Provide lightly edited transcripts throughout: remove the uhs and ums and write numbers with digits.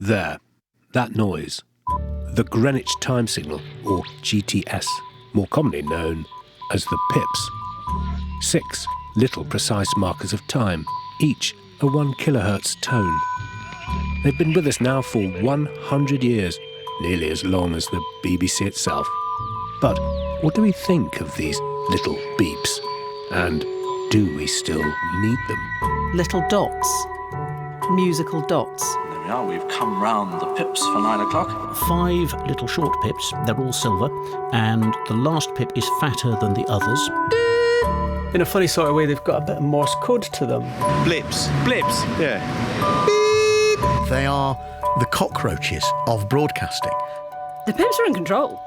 There, that noise. The Greenwich Time Signal, or GTS, more commonly known as the pips. 6 little precise markers of time, each a 1 kilohertz tone. They've been with us now for 100 years, nearly as long as the BBC itself. But what do we think of these little beeps? And do we still need them? Little dots. Musical dots. There we are, we've come round the pips for 9 o'clock. 5 little short pips, they're all silver, and the last pip is fatter than the others. In a funny sort of way, they've got a bit of Morse code to them. Blips. Blips. Yeah. They are the cockroaches of broadcasting. The pips are in control.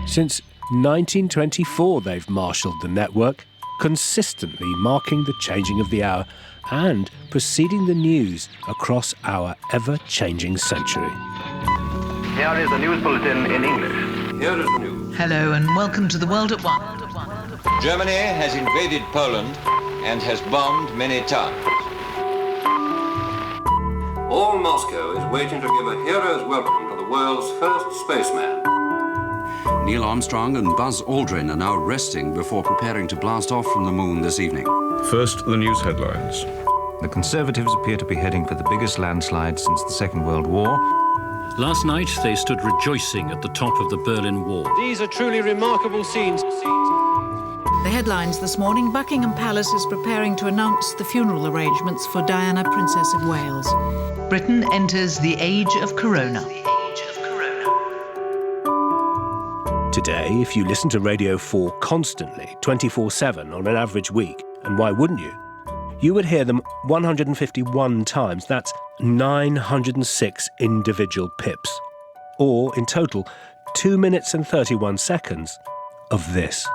Since 1924, they've marshalled the network, consistently marking the changing of the hour and preceding the news across our ever-changing century. Here is the news bulletin in English. Here is the news. Hello and welcome to the World at One. Germany has invaded Poland and has bombed many towns. All Moscow is waiting to give a hero's welcome to the world's first spaceman. Neil Armstrong and Buzz Aldrin are now resting before preparing to blast off from the moon this evening. First, the news headlines. The Conservatives appear to be heading for the biggest landslide since the Second World War. Last night, they stood rejoicing at the top of the Berlin Wall. These are truly remarkable scenes. The headlines this morning: Buckingham Palace is preparing to announce the funeral arrangements for Diana, Princess of Wales. Britain enters the age of Corona. Today, if you listen to Radio 4 constantly, 24/7 on an average week, and why wouldn't you? You would hear them 151 times. That's 906 individual pips. Or, in total, 2 minutes and 31 seconds of this.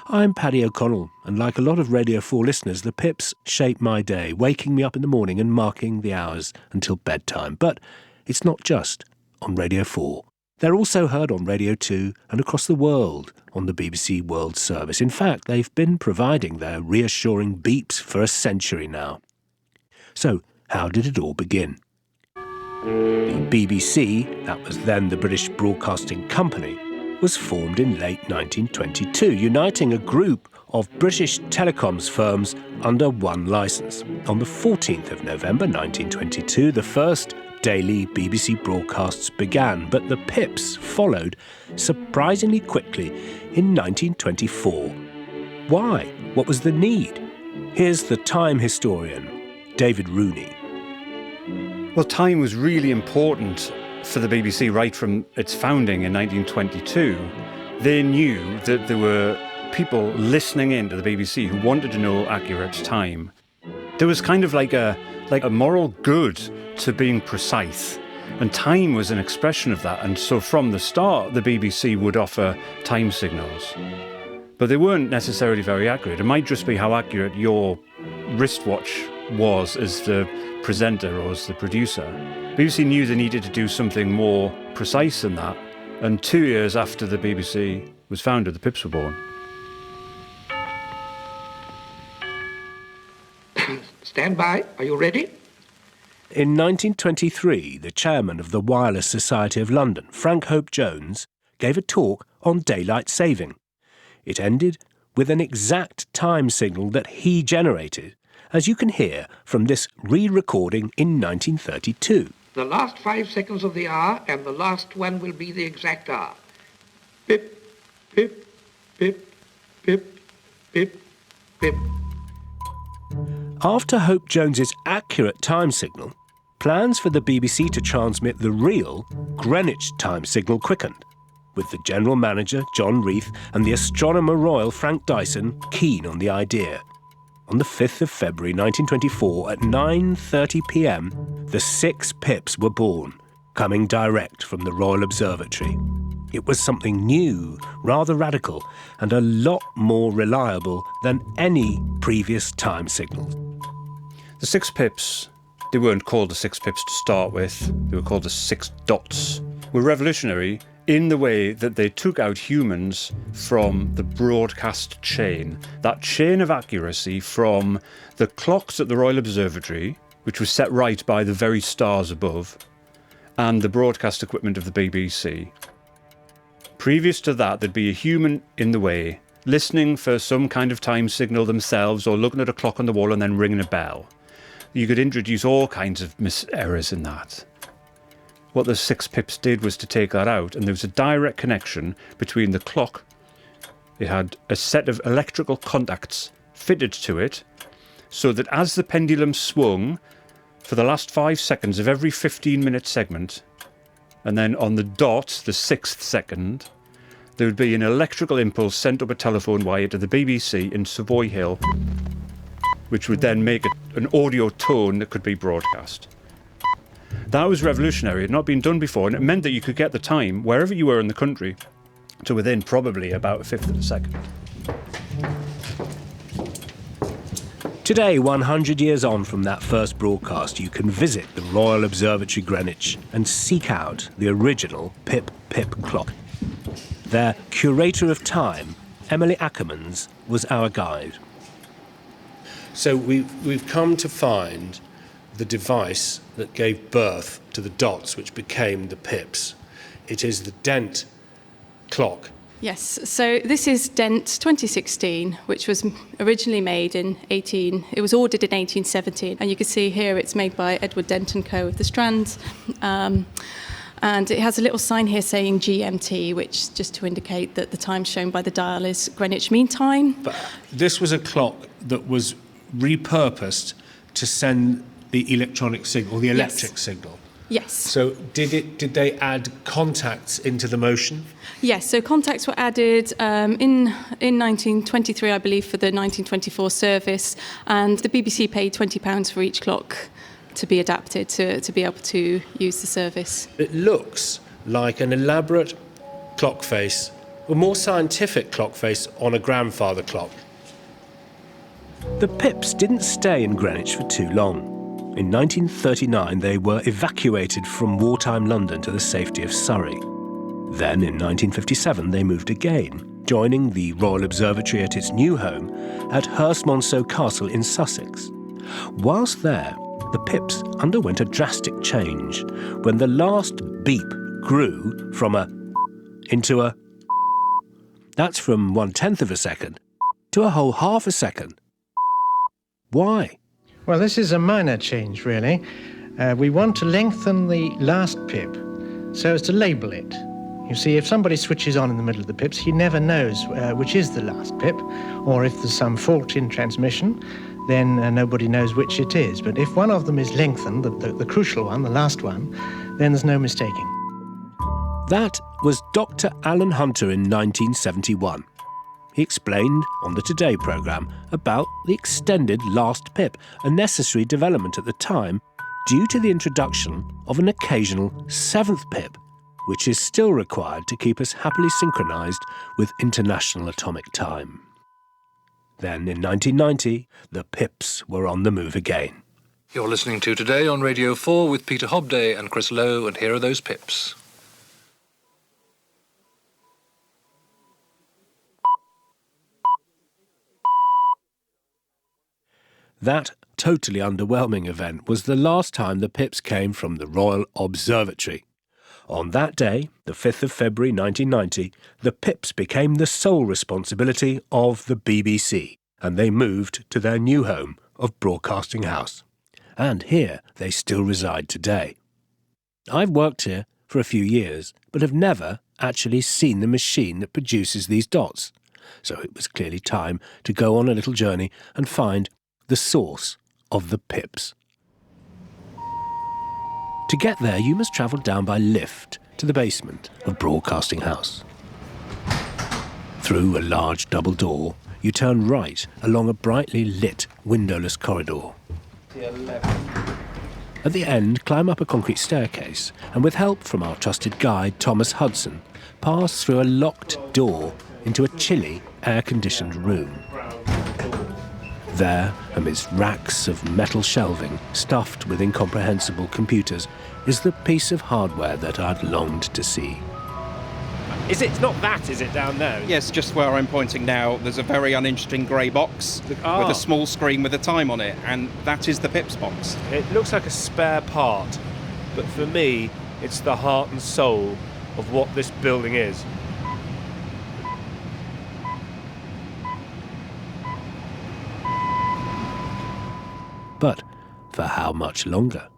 I'm Paddy O'Connell, and like a lot of Radio 4 listeners, the pips shape my day, waking me up in the morning and marking the hours until bedtime. But it's not just on Radio 4. They're also heard on Radio 2 and across the world on the BBC World Service. In fact, they've been providing their reassuring beeps for a century now. So, how did it all begin? The BBC, that was then the British Broadcasting Company, was formed in late 1922, uniting a group of British telecoms firms under one licence. On the 14th of November 1922, the first daily BBC broadcasts began, but the pips followed surprisingly quickly in 1924. Why? What was the need? Here's the time historian, David Rooney. Well, time was really important for the BBC right from its founding in 1922. They knew that there were people listening in to the BBC who wanted to know accurate time. There was kind of like a moral good to being precise, and time was an expression of that. And so from the start, the BBC would offer time signals, but they weren't necessarily very accurate. It might just be how accurate your wristwatch was as the presenter or as the producer. BBC knew they needed to do something more precise than that, and 2 years after the BBC was founded, the pips were born. Stand by. Are you ready? In 1923, the chairman of the Wireless Society of London, Frank Hope Jones, gave a talk on daylight saving. It ended with an exact time signal that he generated, as you can hear from this re-recording in 1932. The last 5 seconds of the hour, and the last one will be the exact hour. Pip, pip, pip, pip, pip, pip. After Hope Jones's accurate time signal, plans for the BBC to transmit the real Greenwich time signal quickened, with the general manager, John Reith, and the astronomer royal, Frank Dyson, keen on the idea. On the 5th of February 1924 at 9:30 p.m, the 6 pips were born, coming direct from the Royal Observatory. It was something new, rather radical, and a lot more reliable than any previous time signals. The 6 pips, they weren't called the 6 pips to start with, they were called the 6 dots, were revolutionary in the way that they took out humans from the broadcast chain. That chain of accuracy from the clocks at the Royal Observatory, which was set right by the very stars above, and the broadcast equipment of the BBC. Previous to that, there'd be a human in the way, listening for some kind of time signal themselves or looking at a clock on the wall and then ringing a bell. You could introduce all kinds of errors in that. What the 6 pips did was to take that out, and there was a direct connection between the clock. It had a set of electrical contacts fitted to it, so that as the pendulum swung for the last 5 seconds of every 15-minute segment, and then on the dot, the 6th second, there would be an electrical impulse sent up a telephone wire to the BBC in Savoy Hill, which would then make an audio tone that could be broadcast. That was revolutionary. It had not been done before, and it meant that you could get the time, wherever you were in the country, to within probably about a fifth of a second. Today, 100 years on from that first broadcast, you can visit the Royal Observatory Greenwich and seek out the original Pip-Pip clock. Their curator of time, Emily Ackermans, was our guide. So we've come to find the device that gave birth to the dots, which became the pips. It is the Dent clock. Yes, so this is Dent 2016, which was originally made it was ordered in 1817, and you can see here it's made by Edward Dent & Co. of the Strand. And it has a little sign here saying GMT, which just to indicate that the time shown by the dial is Greenwich Mean Time. But this was a clock that was repurposed to send the electronic signal, the electric signal. Yes. So did they add contacts into the motion? Yes, so contacts were added in 1923, I believe, for the 1924 service, and the BBC paid £20 for each clock to be adapted to be able to use the service. It looks like an elaborate clock face, a more scientific clock face on a grandfather clock. The pips didn't stay in Greenwich for too long. In 1939, they were evacuated from wartime London to the safety of Surrey. Then, in 1957, they moved again, joining the Royal Observatory at its new home at Hurstmonceau Castle in Sussex. Whilst there, the pips underwent a drastic change when the last beep grew from a into a. That's from 1/10 of a second to a whole half a second. Why? Well, this is a minor change, really. We want to lengthen the last pip so as to label it. You see, if somebody switches on in the middle of the pips, he never knows which is the last pip, or if there's some fault in transmission, then nobody knows which it is. But if one of them is lengthened, the crucial one, the last one, then there's no mistaking. That was Dr. Alan Hunter in 1971. He explained on the Today programme about the extended last pip, a necessary development at the time due to the introduction of an occasional 7th pip, which is still required to keep us happily synchronised with international atomic time. Then in 1990, the pips were on the move again. You're listening to Today on Radio 4 with Peter Hobday and Chris Lowe, and here are those pips. That totally underwhelming event was the last time the pips came from the Royal Observatory. On that day, the 5th of February 1990, the pips became the sole responsibility of the BBC, and they moved to their new home of Broadcasting House. And here they still reside today. I've worked here for a few years, but have never actually seen the machine that produces these dots. So it was clearly time to go on a little journey and find the source of the pips. To get there, you must travel down by lift to the basement of Broadcasting House. Through a large double door, you turn right along a brightly lit, windowless corridor. At the end, climb up a concrete staircase, and with help from our trusted guide, Thomas Hudson, pass through a locked door into a chilly, air-conditioned room. There, amidst racks of metal shelving stuffed with incomprehensible computers, is the piece of hardware that I'd longed to see. Is it not that, is it, down there? Yes, just where I'm pointing now, there's a very uninteresting grey box with a small screen with a time on it, and that is the Pips box. It looks like a spare part, but for me, it's the heart and soul of what this building is. But for how much longer?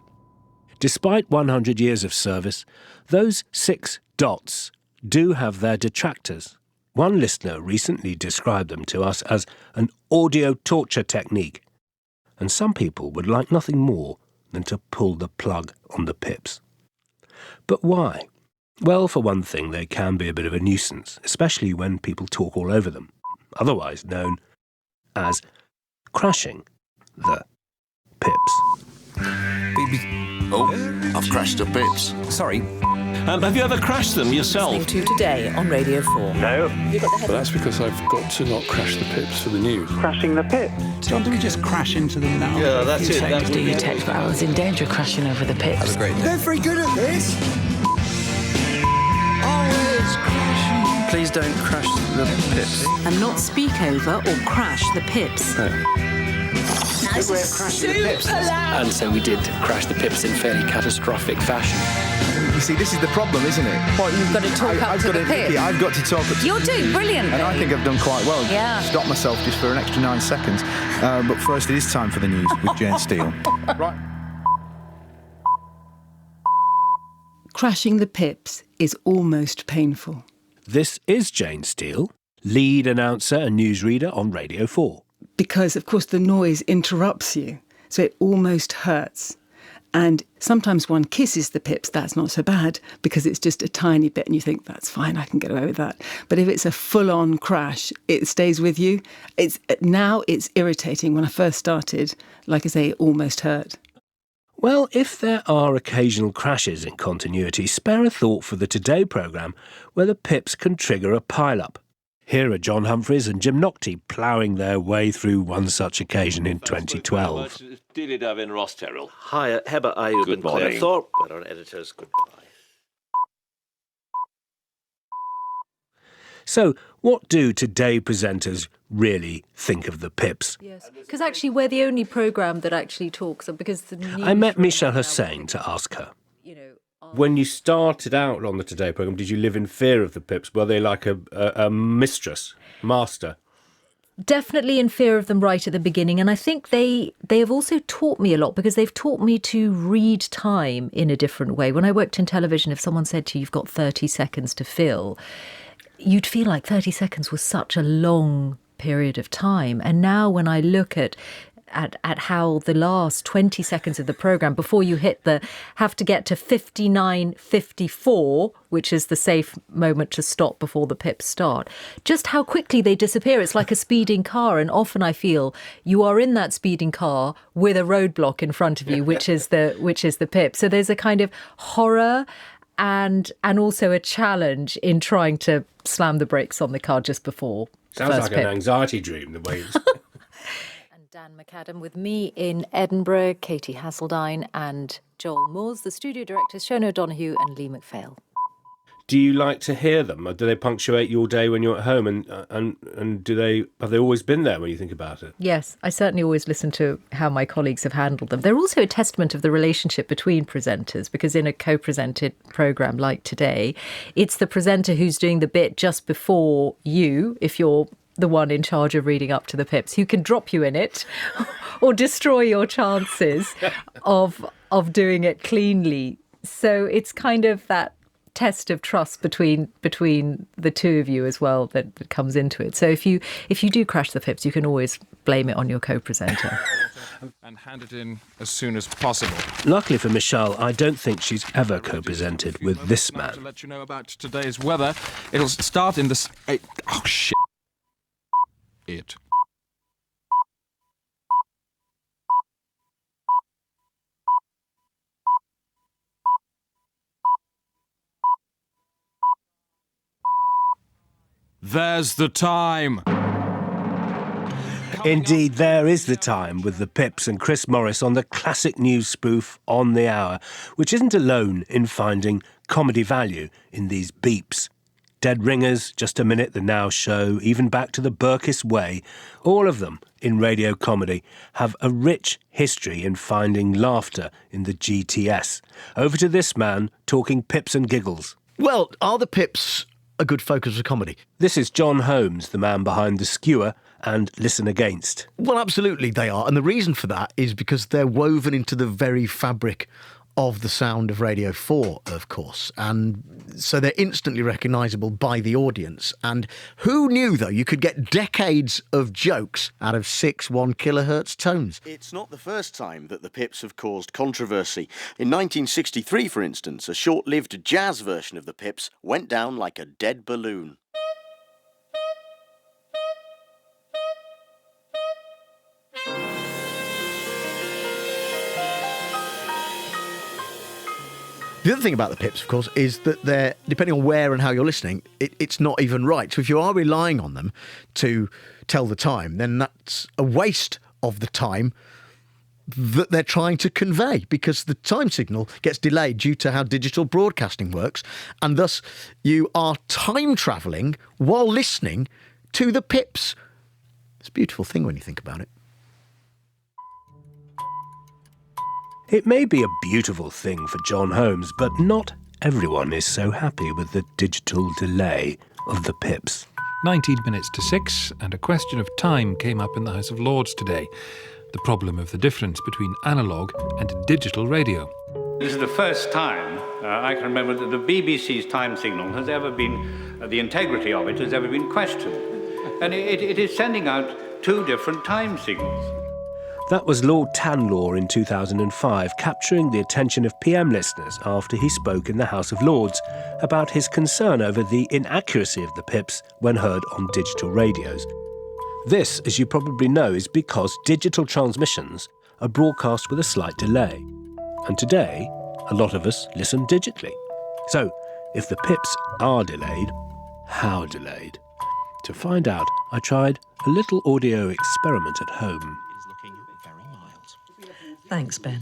Despite 100 years of service, those 6 dots do have their detractors. One listener recently described them to us as an audio torture technique, and some people would like nothing more than to pull the plug on the Pips. But why? Well, for one thing, they can be a bit of a nuisance, especially when people talk all over them, otherwise known as crashing the Pips. Oh, I've crashed the Pips. Sorry. Have you ever crashed them yourself? Listening to Today on Radio 4. No. But that's because I've got to not crash the Pips for the news. Crashing the Pips. John, do we just crash into them now? Yeah, that's it. Do you text? But I was in danger of crashing over the Pips. Have a great day. They're very good at this. Always crashing. Please don't crash the Pips. And not speak over or crash the Pips. And so we did crash the Pips in fairly catastrophic fashion. You see, this is the problem, isn't it? What, you've got to talk up to the Pips? Yeah, I've got to talk up to You're doing brilliant. And I think I've done quite well. Yeah. Stop myself just for an extra 9 seconds. But first, it is time for the news with Jane Steele. Right. Crashing the Pips is almost painful. This is Jane Steele, lead announcer and newsreader on Radio 4. Because, of course, the noise interrupts you, so it almost hurts. And sometimes one kisses the Pips, that's not so bad, because it's just a tiny bit and you think, that's fine, I can get away with that. But if it's a full-on crash, it stays with you. Now it's irritating. When I first started, like I say, it almost hurt. Well, if there are occasional crashes in continuity, spare a thought for the Today programme where the Pips can trigger a pile-up. Here are John Humphreys and Jim Naughtie ploughing their way through one such occasion in 2012. Dilly Dove in Ross Terrell. Hi, Heber Ayub and Claire Thorpe, our editors. Goodbye. So, what do Today presenters really think of the Pips? Yes, because actually we're the only programme that actually talks, because the news... I met Michelle Hussain to ask her. When you started out on the Today programme, did you live in fear of the Pips? Were they like a master? Definitely in fear of them right at the beginning. And I think they have also taught me a lot, because they've taught me to read time in a different way. When I worked in television, if someone said to you, you've got 30 seconds to fill, you'd feel like 30 seconds was such a long period of time. And now when I look at how the last 20 seconds of the programme, before you have to get to 59:54, which is the safe moment to stop before the Pips start, just how quickly they disappear. It's like a speeding car, and often I feel you are in that speeding car with a roadblock in front of you, which is the Pips. So there's a kind of horror and also a challenge in trying to slam the brakes on the car just before Sounds first like Pip. an anxiety dream, the way it's... Dan McAdam with me in Edinburgh, Katie Hasseldine and Joel Moores, the studio directors, Shona O'Donoghue and Lee McPhail. Do you like to hear them? Or do they punctuate your day when you're at home? And have they always been there when you think about it? Yes, I certainly always listen to how my colleagues have handled them. They're also a testament of the relationship between presenters, because in a co-presented programme like Today, it's the presenter who's doing the bit just before you, if you're the one in charge of reading up to the Pips, who can drop you in it or destroy your chances of doing it cleanly. So it's kind of that test of trust between the two of you as well that comes into it. So if you do crash the Pips, you can always blame it on your co-presenter. And hand it in as soon as possible. Luckily for Michelle, I don't think she's ever co-presented with this man. To let you know about today's weather, it'll start in this... Oh, shit. It. There's the time. Indeed, there is the time with the Pips and Chris Morris on the classic news spoof On the Hour, which isn't alone in finding comedy value in these beeps. Dead Ringers, Just a Minute, The Now Show, even back to the Burkiss Way, all of them in radio comedy have a rich history in finding laughter in the GTS. Over to this man talking pips and giggles. Well, are the pips a good focus for comedy? This is John Holmes, the man behind The Skewer and Listen Against. Well, absolutely they are. And the reason for that is because they're woven into the very fabric of the sound of Radio 4, of course. And so they're instantly recognisable by the audience. And who knew, though, you could get decades of jokes out of 6 1 kilohertz tones? It's not the first time that the pips have caused controversy. In 1963, for instance, a short-lived jazz version of the pips went down like a dead balloon. The other thing about the pips, of course, is that they're, depending on where and how you're listening, it's not even right. So if you are relying on them to tell the time, then that's a waste of the time that they're trying to convey, because the time signal gets delayed due to how digital broadcasting works, and thus you are time travelling while listening to the pips. It's a beautiful thing when you think about it. It may be a beautiful thing for John Holmes, but not everyone is so happy with the digital delay of the pips. 19 minutes to 6, and a question of time came up in the House of Lords today. The problem of the difference between analogue and digital radio. This is the first time I can remember that the BBC's time signal has ever been, the integrity of it has ever been questioned. And it is sending out 2 different time signals. That was Lord Tanlaw in 2005, capturing the attention of PM listeners after he spoke in the House of Lords about his concern over the inaccuracy of the pips when heard on digital radios. This, as you probably know, is because digital transmissions are broadcast with a slight delay. And today, a lot of us listen digitally. So, if the pips are delayed, how delayed? To find out, I tried a little audio experiment at home. Thanks, Ben.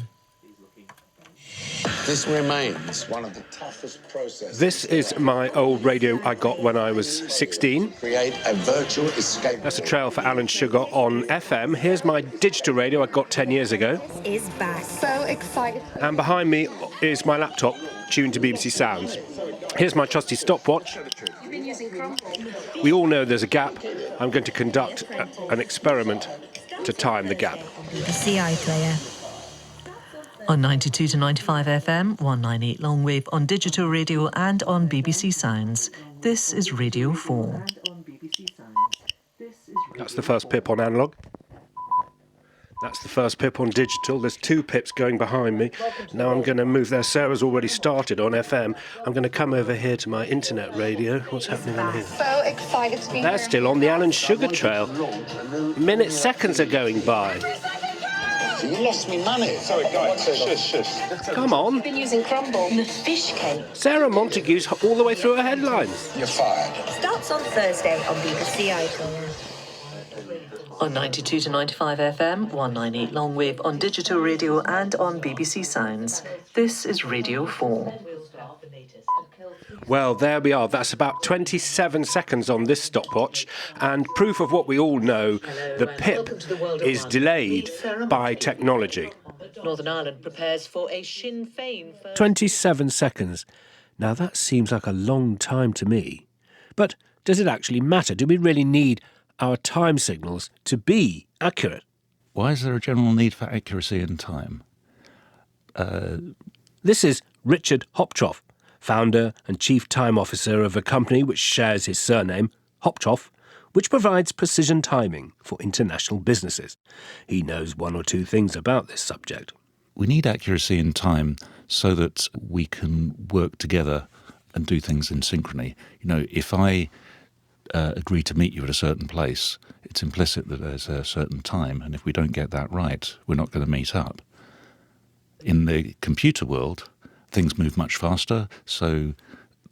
This remains one of the toughest processes. This is my old radio I got when I was 16. Create a virtual escape. That's a trail for Alan Sugar on FM. Here's my digital radio I got 10 years ago. Is back. So excited. And behind me is my laptop tuned to BBC Sounds. Here's my trusty stopwatch. You've been using Chromebook. We all know there's a gap. I'm going to conduct an experiment to time the gap. BBC iPlayer. On 92 to 95 FM, 198 longwave, on digital radio and on BBC Sounds. This is Radio 4. That's the first pip on analogue. That's the first pip on digital. There's 2 pips going behind me. Now I'm going to move there. Sarah's already started on FM. I'm going to come over here to my internet radio. What's happening on here? So excited to be They're here. still on the Alan Sugar trail. Minutes, seconds are going by. You lost me money. Sorry, guys. Shush. Come on. You've been using Chromebook. The fish cake. Sarah Montague's all the way through her headlines. You're fired. Starts on Thursday on BBC iPlayer. On 92 to 95 FM, 198 longwave, on digital radio and on BBC Sounds. This is Radio 4. Well, there we are. That's about 27 seconds on this stopwatch, and proof of what we all know, the pip is delayed by technology. Northern Ireland prepares for a Sinn Féin... 27 seconds. Now, that seems like a long time to me. But does it actually matter? Do we really need our time signals to be accurate? Why is there a general need for accuracy in time? This is Richard Hoptroff, founder and chief time officer of a company which shares his surname, Hoptroff, which provides precision timing for international businesses. He knows 1 or 2 things about this subject. We need accuracy in time so that we can work together and do things in synchrony. You know, if I agree to meet you at a certain place, it's implicit that there's a certain time, and if we don't get that right, we're not going to meet up. In the computer world, things move much faster, so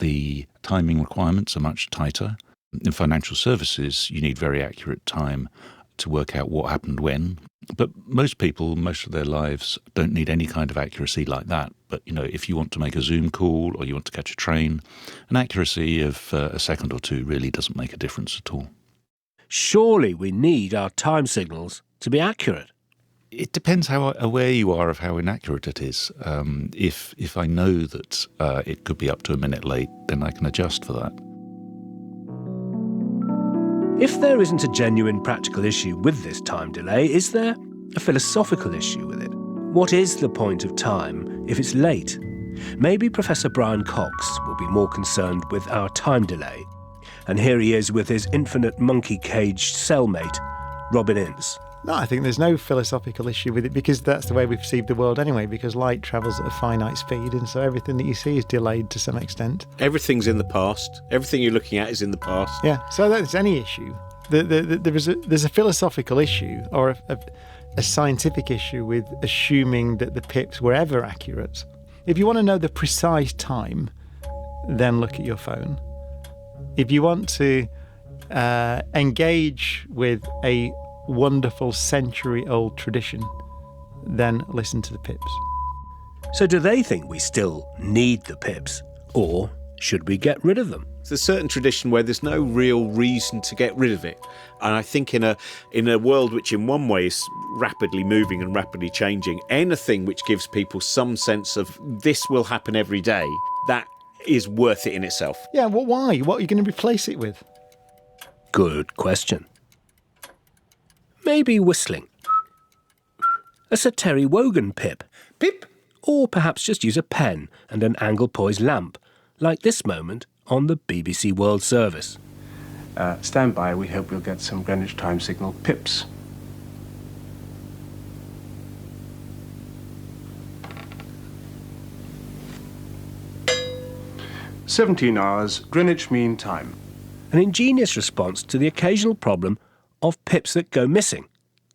the timing requirements are much tighter. In financial services, you need very accurate time, to work out what happened when. But most people, most of their lives, don't need any kind of accuracy like that. But, if you want to make a Zoom call or you want to catch a train, an accuracy of a second or two really doesn't make a difference at all. Surely we need our time signals to be accurate. It depends how aware you are of how inaccurate it is. If I know that it could be up to a minute late, then I can adjust for that. If there isn't a genuine practical issue with this time delay, is there a philosophical issue with it? What is the point of time if it's late? Maybe Professor Brian Cox will be more concerned with our time delay. And here he is with his infinite monkey-caged cellmate, Robin Ince. No, I think there's no philosophical issue with it because that's the way we perceive the world anyway, because light travels at a finite speed and so everything that you see is delayed to some extent. Everything's in the past. Everything you're looking at is in the past. Yeah, so that's any issue. There's a philosophical issue or a scientific issue with assuming that the pips were ever accurate. If you want to know the precise time, then look at your phone. If you want to engage with a wonderful century-old tradition, then listen to the pips. So do they think we still need the pips, or should we get rid of them? There's a certain tradition where there's no real reason to get rid of it. And I think in a world which in one way is rapidly moving and rapidly changing, anything which gives people some sense of this will happen every day, that is worth it in itself. Yeah, well, why? What are you going to replace it with? Good question. Maybe whistling. A Sir Terry Wogan pip. Pip? Or perhaps just use a pen and an angle poised lamp, like this moment on the BBC World Service. Stand by, we hope we'll get some Greenwich time signal pips. "17 Greenwich Mean Time." An ingenious response to the occasional problem of pips that go missing,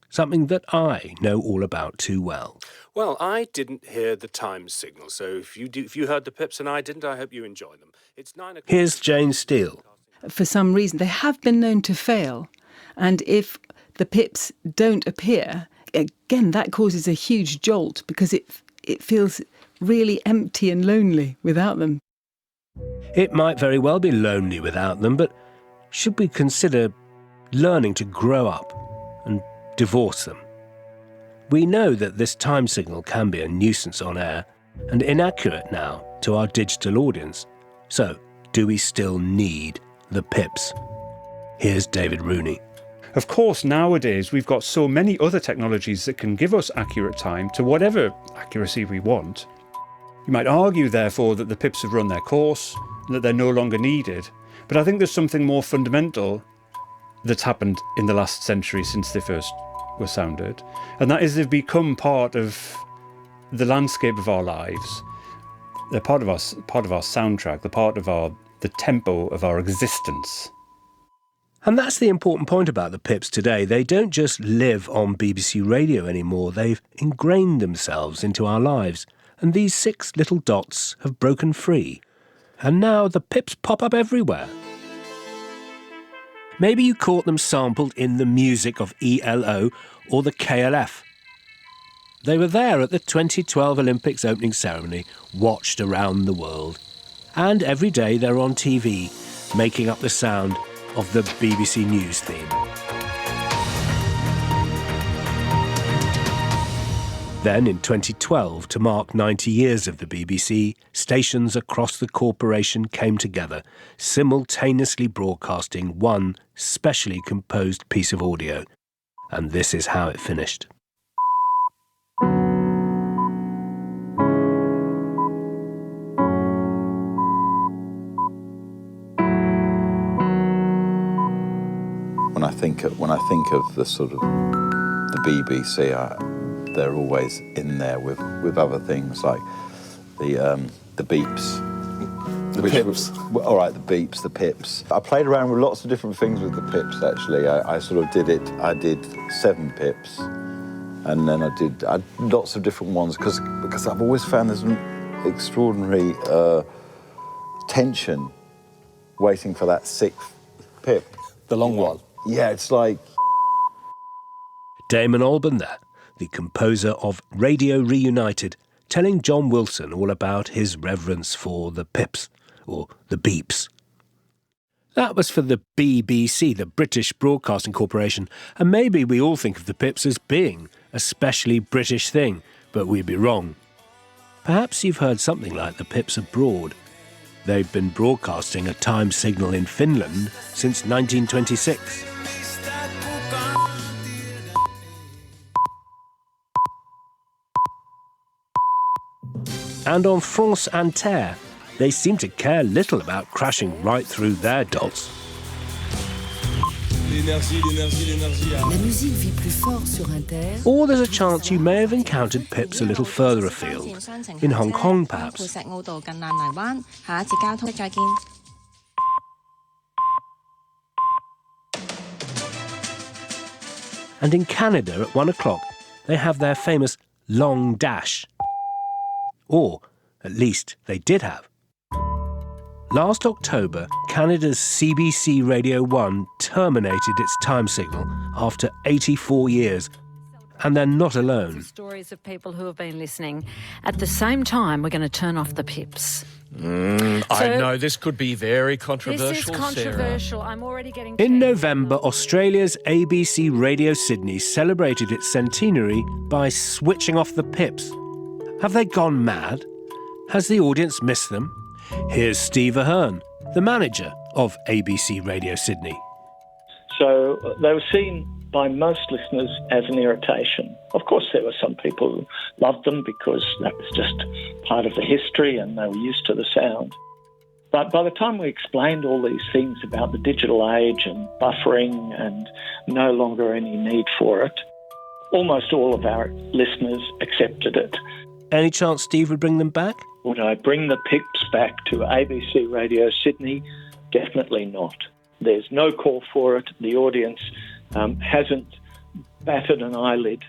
something that I know all about too well. Well, I didn't hear the time signal, so if you heard the pips and I didn't, I hope you enjoy them. It's 9 o'clock. Here's Jane Steele. For some reason, they have been known to fail, and if the pips don't appear, again, that causes a huge jolt because it feels really empty and lonely without them. It might very well be lonely without them, but should we consider learning to grow up and divorce them? We know that this time signal can be a nuisance on air and inaccurate now to our digital audience. So, do we still need the pips? Here's David Rooney. Of course, nowadays we've got so many other technologies that can give us accurate time to whatever accuracy we want. You might argue, therefore, that the pips have run their course and that they're no longer needed. But I think there's something more fundamental that's happened in the last century since they first were sounded, and that is they've become part of the landscape of our lives. They're part of our soundtrack. They're part of the tempo of our existence. And that's the important point about the pips today. They don't just live on BBC Radio anymore. They've ingrained themselves into our lives. And these 6 little dots have broken free. And now the pips pop up everywhere. Maybe you caught them sampled in the music of ELO or the KLF. They were there at the 2012 Olympics opening ceremony, watched around the world. And every day they're on TV, making up the sound of the BBC News theme. Then in 2012, to mark 90 years of the BBC, stations across the corporation came together, simultaneously broadcasting one specially composed piece of audio. And this is how it finished. When I think of the sort of the BBC, they're always in there with other things like the beeps. The pips. All right, the beeps, the pips. I played around with lots of different things with the pips, actually. I sort of did it. I did 7 pips, and then I did lots of different ones because I've always found there's an extraordinary tension waiting for that 6th pip. The long one. Yeah, it's like Damon Albarn there, the composer of Radio Reunited, telling John Wilson all about his reverence for the Pips, or the Beeps. That was for the BBC, the British Broadcasting Corporation, and maybe we all think of the Pips as being a specially British thing, but we'd be wrong. Perhaps you've heard something like the Pips abroad. They've been broadcasting a time signal in Finland since 1926. And on France Inter, they seem to care little about crashing right through their dots. Or there's a chance you may have encountered Pips a little further afield, in Hong Kong perhaps. And in Canada at 1 o'clock, they have their famous long dash. Or, at least, they did have. Last October, Canada's CBC Radio 1 terminated its time signal after 84 years. And they're not alone. Stories of people who have been listening. At the same time, we're going to turn off the Pips. I know this could be very controversial. This is controversial. Sarah. I'm already getting. In November, Australia's ABC Radio Sydney celebrated its centenary by switching off the Pips. Have they gone mad? Has the audience missed them? Here's Steve Ahern, the manager of ABC Radio Sydney. So they were seen by most listeners as an irritation. Of course, there were some people who loved them because that was just part of the history and they were used to the sound. But by the time we explained all these things about the digital age and buffering and no longer any need for it, almost all of our listeners accepted it. Any chance Steve would bring them back? Would I bring the Pips back to ABC Radio Sydney? Definitely not. There's no call for it. The audience hasn't batted an eyelid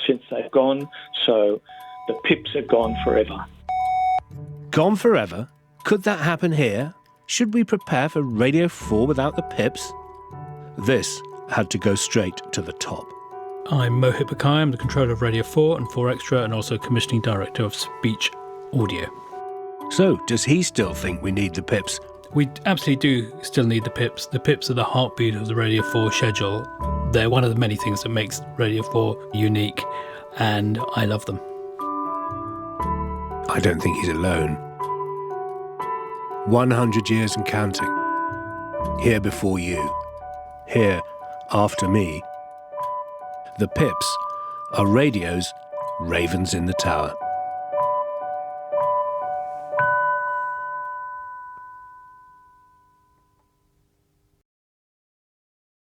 since they've gone, so the Pips are gone forever. Gone forever? Could that happen here? Should we prepare for Radio 4 without the Pips? This had to go straight to the top. I'm Mohit Bakai. I'm the controller of Radio 4 and 4 Extra and also commissioning director of Speech Audio. So, does he still think we need the Pips? We absolutely do still need the Pips. The Pips are the heartbeat of the Radio 4 schedule. They're one of the many things that makes Radio 4 unique, and I love them. I don't think he's alone. 100 years and counting. Here before you. Here after me. The Pips are radio's ravens in the tower.